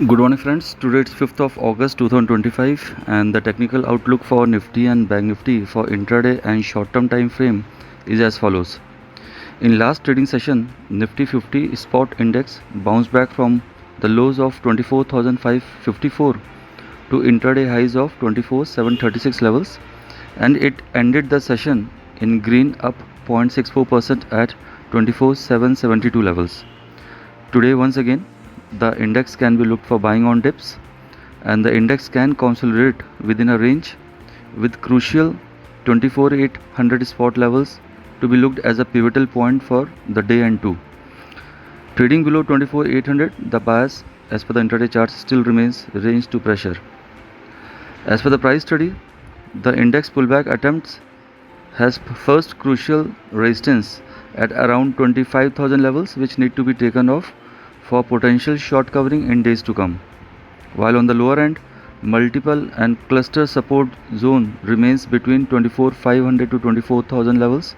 Good morning friends, today it's 5th of August 2025 and the technical outlook for Nifty and Bank Nifty for intraday and short-term time frame is as follows. In last trading session, Nifty 50 spot index bounced back from the lows of 24,554 to intraday highs of 24,736 levels and it ended the session in green up 0.64% at 24,772 levels. Today once again the index can be looked for buying on dips and the index can consolidate within a range with crucial 24,800 spot levels to be looked as a pivotal point for the day and two. Trading below 24,800, the bias as per the intraday charts still remains range to pressure. As per the price study, the index pullback attempts has first crucial resistance at around 25,000 levels which need to be taken off for potential short covering in days to come. While on the lower end, multiple and cluster support zone remains between 24,500 to 24,000 levels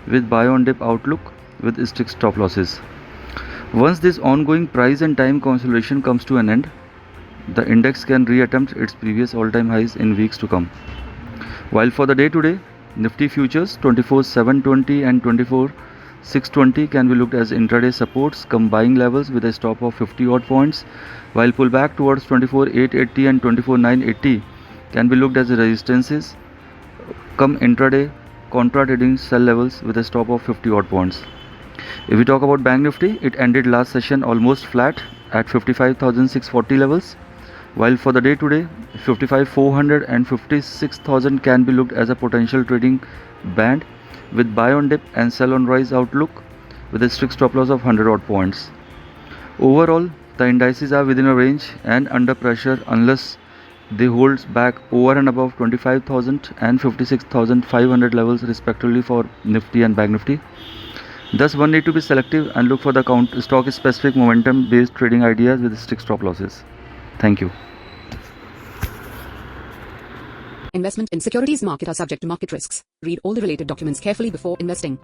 with buy on dip outlook with strict stop losses. Once this ongoing price and time consolidation comes to an end, the index can reattempt its previous all-time highs in weeks to come. While for the day today, Nifty futures 24,720 and 24,620 can be looked as intraday supports come buying levels with a stop of 50 odd points, while pullback towards 24,880 and 24,980 can be looked as resistances come intraday contra trading sell levels with a stop of 50 odd points. If we talk about Bank Nifty, it ended last session almost flat at 55,640 levels, while for the day today 55,400 and 56,000 can be looked as a potential trading band with buy on dip and sell on rise outlook with a strict stop loss of 100 odd points. Overall, the indices are within a range and under pressure unless they hold back over and above 25,000 and 56,500 levels respectively for Nifty and Bank Nifty. Thus, one need to be selective and look for the stock specific momentum based trading ideas with strict stop losses. Thank you. Investment in securities market are subject to market risks. Read all the related documents carefully before investing.